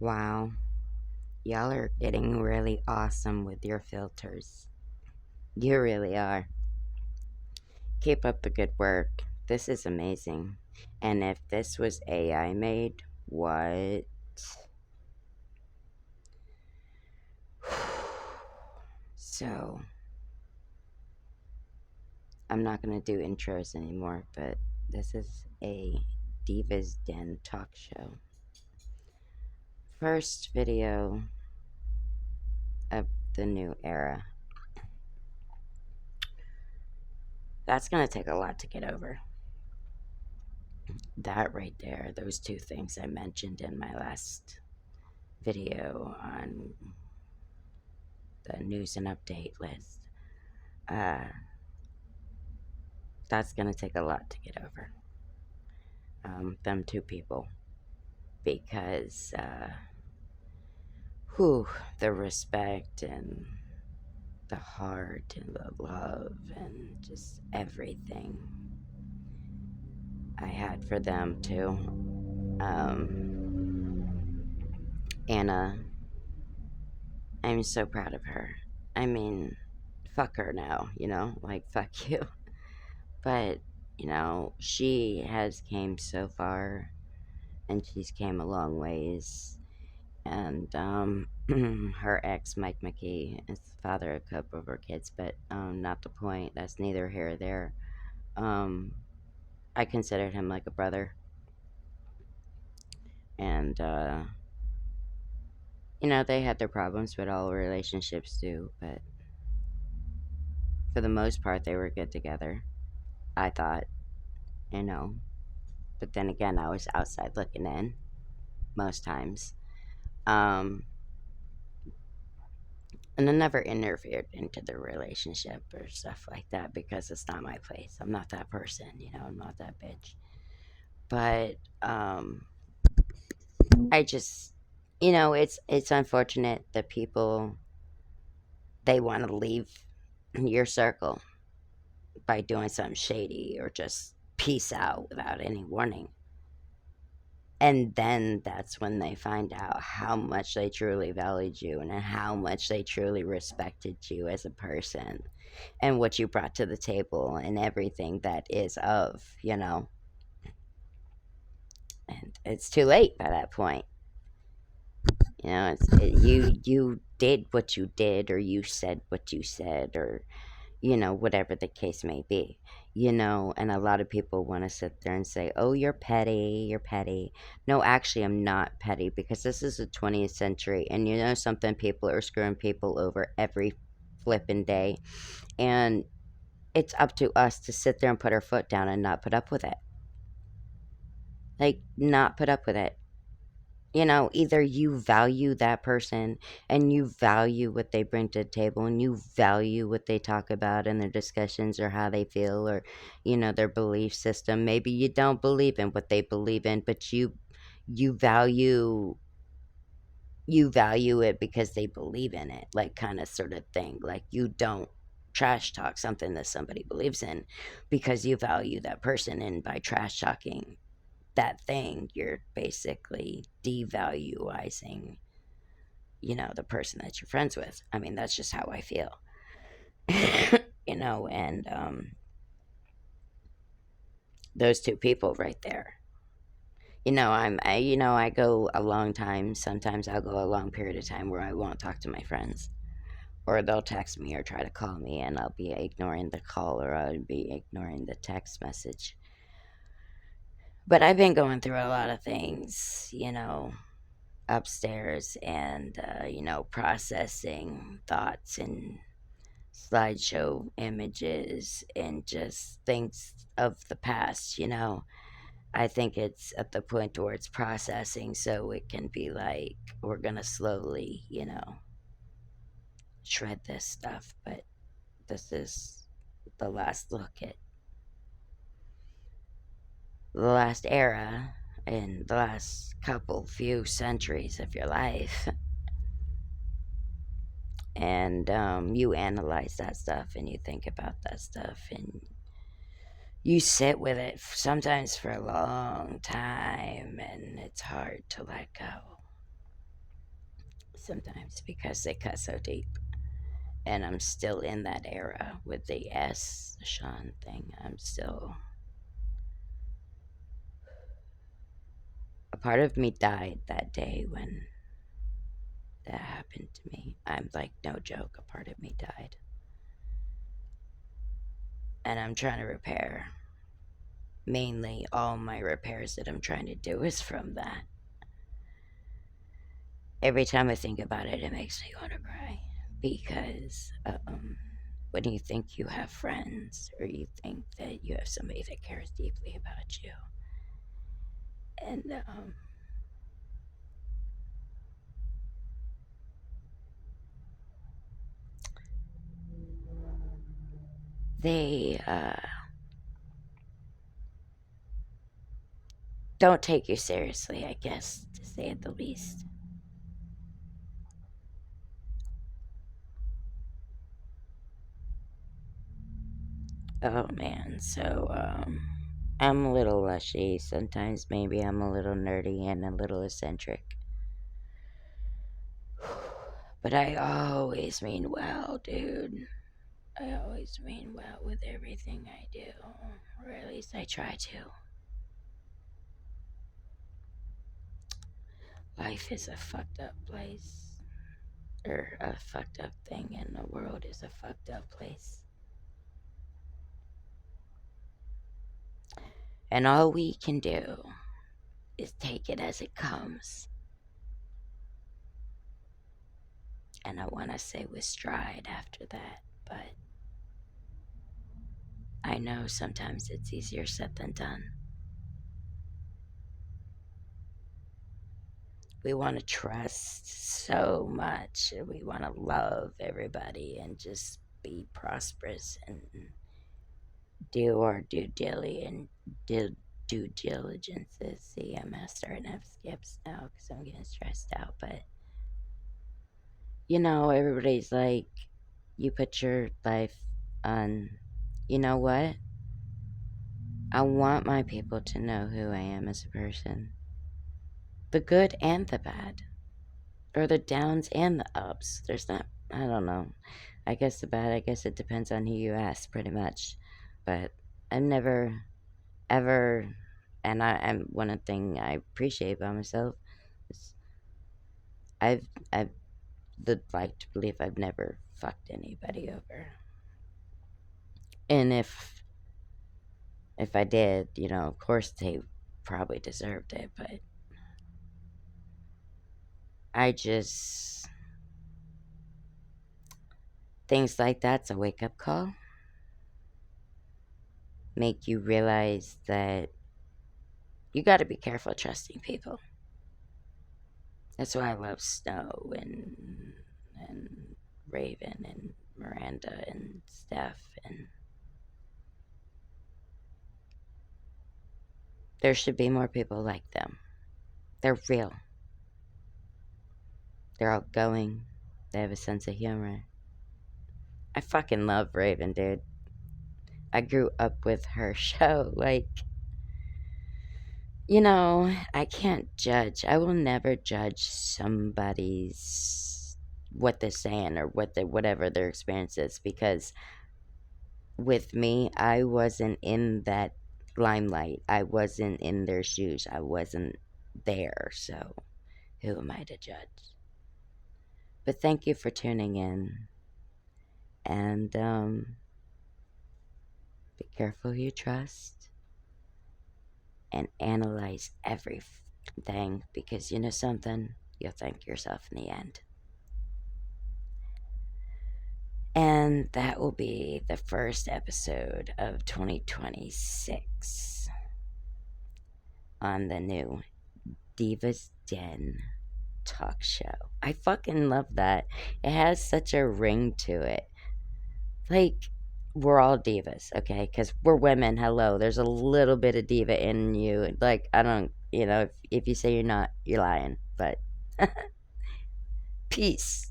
Wow, y'all are getting really awesome with your filters. You really are. Keep up the good work. This is amazing. And if this was AI made, what? So, I'm not going to do intros anymore, but this is a Divas Den talk show. First video of the new era. That's going to take a lot to get over. That right there, those two things I mentioned in my last video on the news and update list, uh, that's going to take a lot to get over. Them two people. Because, the respect and the heart and the love and just everything I had for them too. Anna, I'm so proud of her. I mean, fuck her now, like fuck you. But, she has came so far and she's came a long ways. And her ex, Mike McKee, is the father of a couple of her kids, but not the point. That's neither here or there. Um, I considered him like a brother. And, they had their problems, but all relationships do. But for the most part, they were good together, I thought, you know. But then again, I was outside looking in most times. Um, and I never interfered into the relationship or stuff like that because it's not my place. I'm not that person, I'm not that bitch. But I just, it's unfortunate that people, they want to leave your circle by doing something shady or just peace out without any warning. And then that's when they find out how much they truly valued you and how much they truly respected you as a person and what you brought to the table and everything that is of. And it's too late by that point. You did what you did, or you said what you said, or whatever the case may be, and a lot of people want to sit there and say, oh, you're petty, you're petty. No, actually, I'm not petty because this is the 20th century, and something, people are screwing people over every flipping day, and it's up to us to sit there and put our foot down and not put up with it. Like, not put up with it. Either you value that person and you value what they bring to the table and you value what they talk about in their discussions or how they feel or, their belief system. Maybe you don't believe in what they believe in, but you value it because they believe in it, like kind of sort of thing. Like you don't trash talk something that somebody believes in because you value that person, and by trash talking that thing, you're basically devaluing, the person that you're friends with. I mean, that's just how I feel. And those two people right there. I go a long time. Sometimes I'll go a long period of time where I won't talk to my friends, or they'll text me or try to call me, and I'll be ignoring the call or I'll be ignoring the text message. But I've been going through a lot of things, upstairs, and processing thoughts and slideshow images and just things of the past. I think it's at the point where it's processing, so it can be like we're gonna slowly shred this stuff. But this is the last look at the last era in the last few centuries of your life. And you analyze that stuff and you think about that stuff and you sit with it sometimes for a long time, and it's hard to let go. sometimes because they cut so deep. And I'm still in that era with the Sean thing. I'm still. A part of me died that day when that happened to me. I'm like, no joke, a part of me died. And I'm trying to repair. Mainly, all my repairs that I'm trying to do is from that. Every time I think about it, it makes me want to cry. Because when you think you have friends, or you think that you have somebody that cares deeply about you, and they don't take you seriously, I guess, to say it the least. Oh man, so I'm a little lushy. Sometimes maybe I'm a little nerdy and a little eccentric. But I always mean well, dude. I always mean well with everything I do. Or at least I try to. Life is a fucked up place. Or a fucked up thing, and the world is a fucked up place. And all we can do is take it as it comes. And I want to say with stride after that, but I know sometimes it's easier said than done. We want to trust so much. We want to love everybody and just be prosperous and do our due diligences. See, I'm starting to have skips now because I'm getting stressed out. But everybody's like, you put your life on. You know what? I want my people to know who I am as a person, the good and the bad, or the downs and the ups. There's not, I don't know. I guess the bad, I guess it depends on who you ask, pretty much. But I've never, ever, and I'm one thing I appreciate about myself is I've like to believe I've never fucked anybody over. And if I did, of course they probably deserved it, but I just things like that's a wake up call. Make you realize that you got to be careful trusting people. That's why I love Snow and Raven and Miranda and Steph, and there should be more people like them. They're real. They're outgoing. They have a sense of humor. I fucking love Raven, dude. I grew up with her show. Like, I can't judge. I will never judge somebody's what they're saying or whatever their experience is, because with me, I wasn't in that limelight. I wasn't in their shoes. I wasn't there. So, who am I to judge? But thank you for tuning in. And be careful who you trust. And analyze everything, because you know something? You'll thank yourself in the end. And that will be the first episode of 2026 on the new Divas Den talk show. I fucking love that. It has such a ring to it. Like, we're all divas, okay? Because we're women. Hello. There's a little bit of diva in you. Like, I don't, if you say you're not, you're lying. But peace.